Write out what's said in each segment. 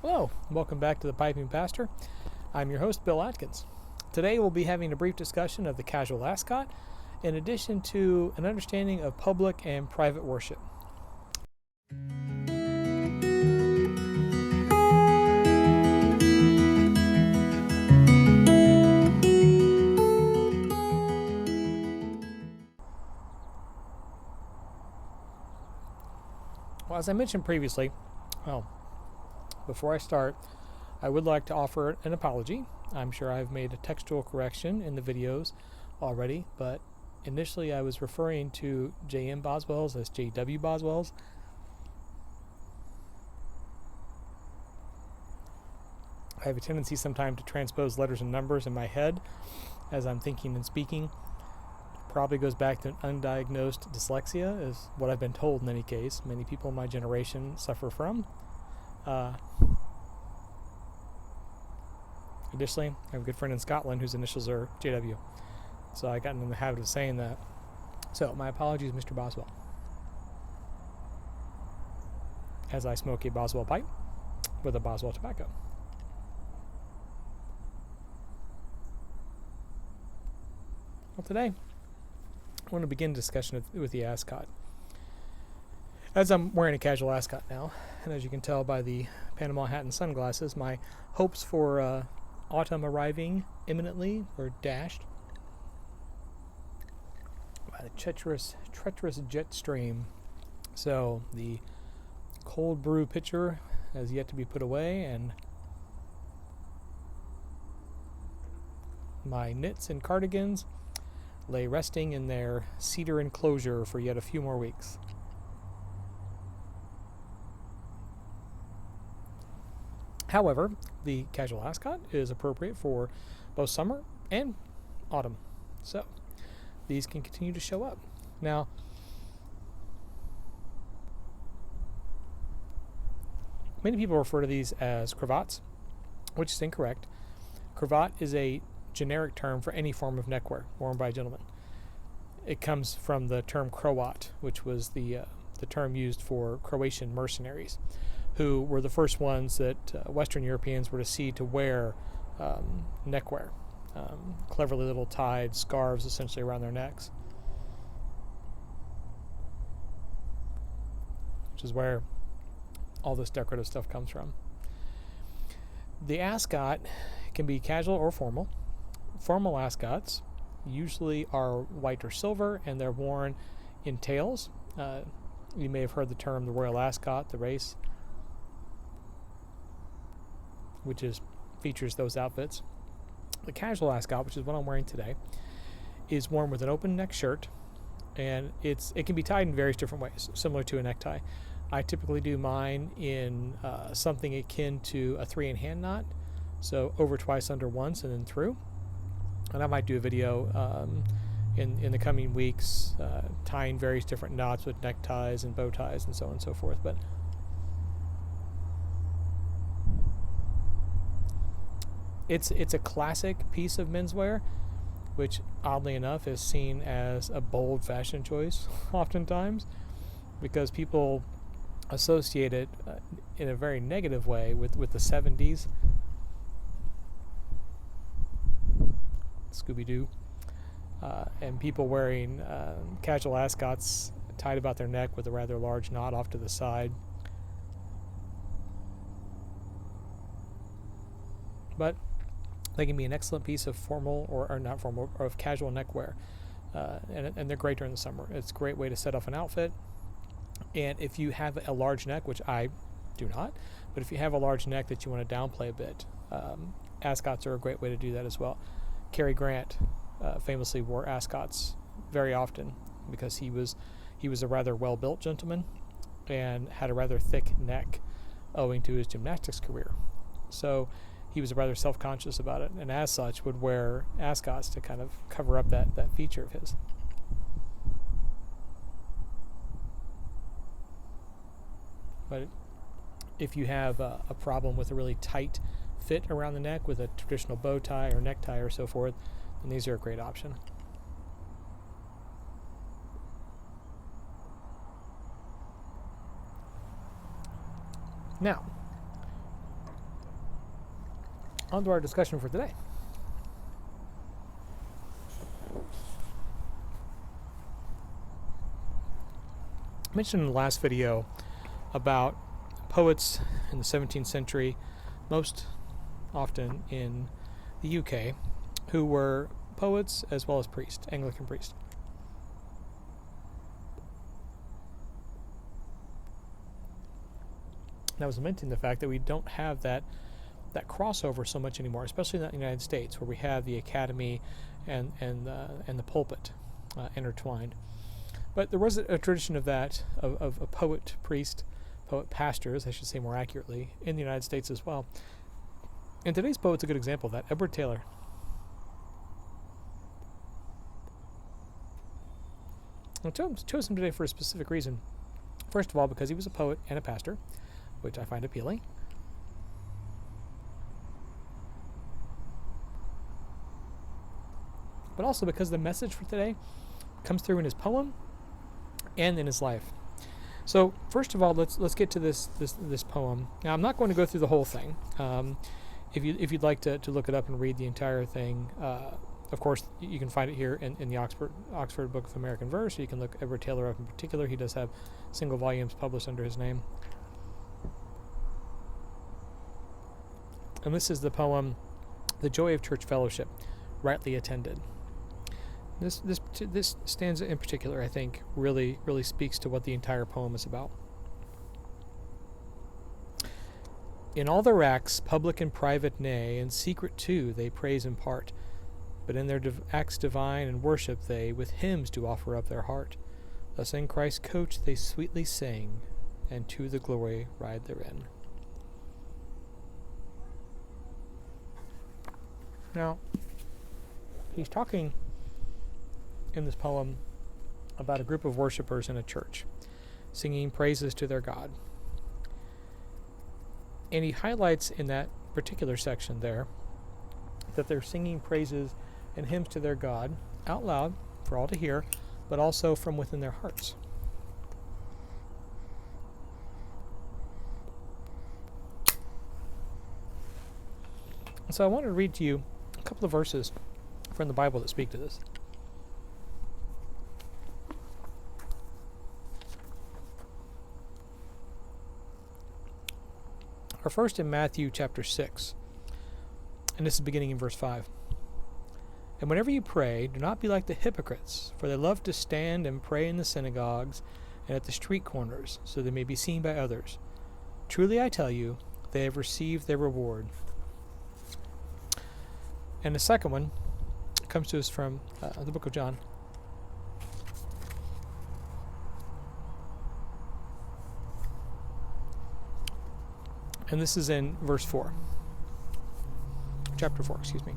Hello, welcome back to the Piping Pastor. I'm your host, Bill Atkins. Today we'll be having a brief discussion of the casual ascot, in addition to an understanding of public and private worship. Well, as I mentioned previously, before I start, I would like to offer an apology. I'm sure I've made a textual correction in the videos already, but initially I was referring to J.M. Boswell's as J.W. Boswell's. I have a tendency sometimes to transpose letters and numbers in my head as I'm thinking and speaking. Probably goes back to an undiagnosed dyslexia, is what I've been told in any case. Many people in my generation suffer from. Additionally, I have a good friend in Scotland whose initials are JW. So I got in the habit of saying that. So my apologies, Mr. Boswell, as I smoke a Boswell pipe with a Boswell tobacco. Well, today I want to begin a discussion with the ascot. As I'm wearing a casual ascot now, and as you can tell by the Panama hat and sunglasses, my hopes for autumn arriving imminently were dashed by the treacherous jet stream. So the cold brew pitcher has yet to be put away, and my knits and cardigans lay resting in their cedar enclosure for yet a few more weeks. However, the casual ascot is appropriate for both summer and autumn, so these can continue to show up. Now, many people refer to these as cravats, which is incorrect. Cravat is a generic term for any form of neckwear worn by a gentleman. It comes from the term Croat, which was the term used for Croatian mercenaries, who were the first ones that Western Europeans were to see to wear neckwear, cleverly little tied scarves essentially around their necks, which is where all this decorative stuff comes from. The ascot can be casual or formal. Formal ascots usually are white or silver, and they're worn in tails. You may have heard the term the Royal Ascot, the race, which features those outfits. The casual ascot, which is what I'm wearing today, is worn with an open neck shirt, and it can be tied in various different ways, similar to a necktie. I typically do mine in something akin to a 3-in-hand knot, so over twice, under once, and then through. And I might do a video in the coming weeks tying various different knots with neckties and bow ties and so on and so forth. But it's a classic piece of menswear, which oddly enough is seen as a bold fashion choice oftentimes, because people associate it in a very negative way with the 70s. Scooby-Doo, and people wearing casual ascots tied about their neck with a rather large knot off to the side. But they can be an excellent piece of formal or not formal, or of casual neckwear, and they're great during the summer. It's a great way to set off an outfit. And if you have a large neck, which I do not, but if you have a large neck that you want to downplay a bit, ascots are a great way to do that as well. Cary Grant famously wore ascots very often because he was a rather well-built gentleman and had a rather thick neck owing to his gymnastics career. So he was rather self-conscious about it, and as such would wear ascots to kind of cover up that feature of his. But if you have a problem with a really tight fit around the neck with a traditional bow tie or necktie or so forth, then these are a great option. Now, on to our discussion for today. I mentioned in the last video about poets in the 17th century, most often in the UK, who were poets as well as priests, Anglican priests. And I was lamenting the fact that we don't have that crossover so much anymore, especially in the United States, where we have the academy and the pulpit intertwined. But there was a tradition of that, of a poet pastors, I should say more accurately, in the United States as well. And today's poet's a good example of that, Edward Taylor. I chose him today for a specific reason. First of all, because he was a poet and a pastor, which I find appealing. But also because the message for today comes through in his poem and in his life. So first of all, let's get to this poem. Now I'm not going to go through the whole thing. If you'd like to look it up and read the entire thing, of course you can find it here in the Oxford Book of American Verse. You can look Edward Taylor up in particular. He does have single volumes published under his name. And this is the poem, "The Joy of Church Fellowship, Rightly Attended." This stanza in particular, I think, really speaks to what the entire poem is about. In all their acts, public and private, nay, and secret too, they praise in part. But in their acts divine and worship they with hymns do offer up their heart. Thus in Christ's coach they sweetly sing, and to the glory ride therein. Now, he's talking in this poem about a group of worshipers in a church singing praises to their God. And he highlights in that particular section there that they're singing praises and hymns to their God out loud for all to hear, but also from within their hearts. And so I want to read to you a couple of verses from the Bible that speak to this. Our first in Matthew chapter 6, and this is beginning in verse 5. And whenever you pray, do not be like the hypocrites, for they love to stand and pray in the synagogues and at the street corners, so they may be seen by others. Truly I tell you, they have received their reward. And the second one comes to us from the book of John. And this is in verse 4. Chapter 4, excuse me.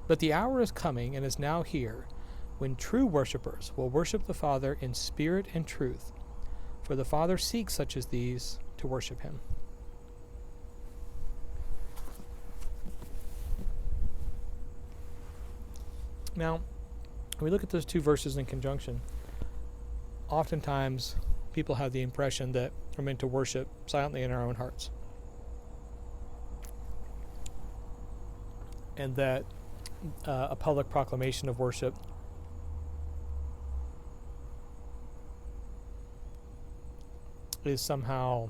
But the hour is coming and is now here, when true worshippers will worship the Father in spirit and truth, for the Father seeks such as these to worship him. Now, when we look at those two verses in conjunction, oftentimes people have the impression that we're meant to worship silently in our own hearts. And that a public proclamation of worship is somehow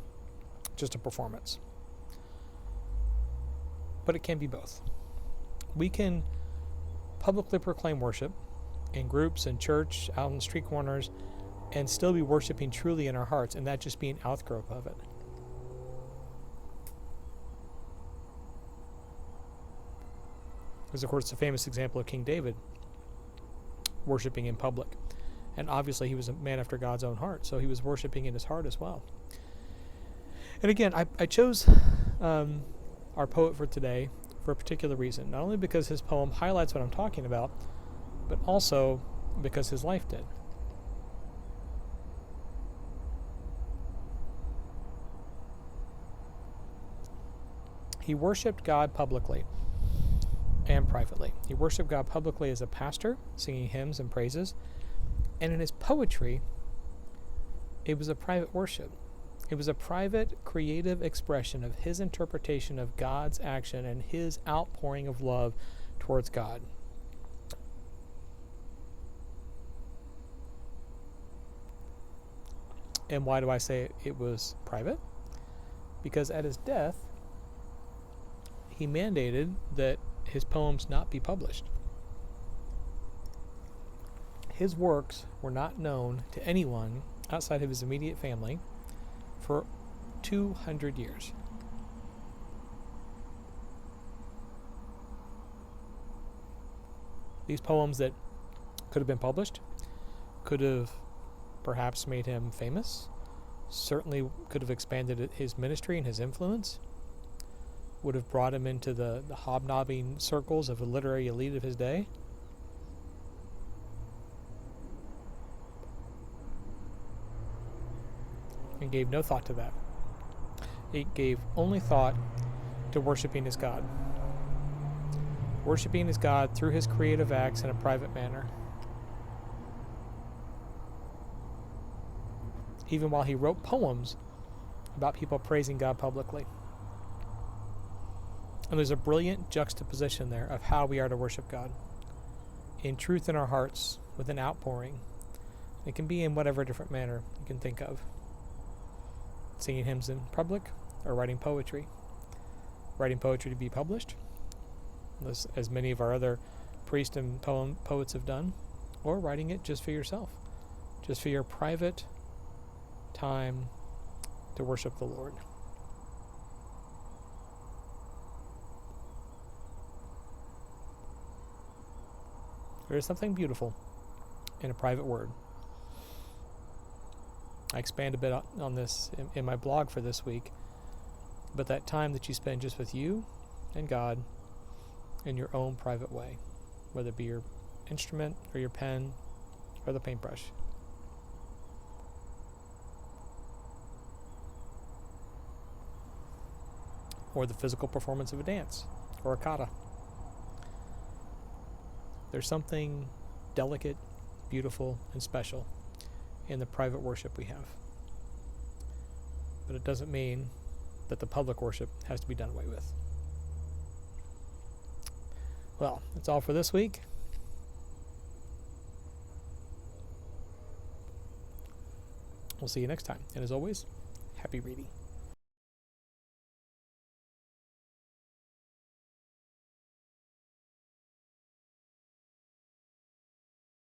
just a performance. But it can be both. We can publicly proclaim worship in groups and church, out on the street corners, and still be worshiping truly in our hearts, and that just be an outgrowth of it. Because, of course, it's a famous example of King David worshiping in public. And obviously he was a man after God's own heart, so he was worshiping in his heart as well. And again, I chose our poet for today for a particular reason, not only because his poem highlights what I'm talking about, but also because his life did. He worshipped God publicly and privately. He worshipped God publicly as a pastor, singing hymns and praises, And in his poetry, it was a private worship. It was a private, creative expression of his interpretation of God's action and his outpouring of love towards God. And why do I say it was private? Because at his death, he mandated that his poems not be published. His works were not known to anyone outside of his immediate family for 200 years. These poems that could have been published could have perhaps made him famous, certainly could have expanded his ministry and his influence, would have brought him into the hobnobbing circles of a literary elite of his day. And gave no thought to that. It gave only thought to worshiping his God. Worshiping his God through his creative acts in a private manner. Even while he wrote poems about people praising God publicly. And there's a brilliant juxtaposition there of how we are to worship God. In truth in our hearts, with an outpouring. It can be in whatever different manner you can think of. Singing hymns in public, or writing poetry. Writing poetry to be published, as many of our other priests and poets have done, or writing it just for yourself, just for your private time to worship the Lord. There is something beautiful in a private word. I expand a bit on this in my blog for this week, but that time that you spend just with you and God in your own private way, whether it be your instrument or your pen or the paintbrush. Or the physical performance of a dance or a kata. There's something delicate, beautiful, and special in the private worship we have. But it doesn't mean that the public worship has to be done away with. Well, that's all for this week. We'll see you next time. And as always, happy reading.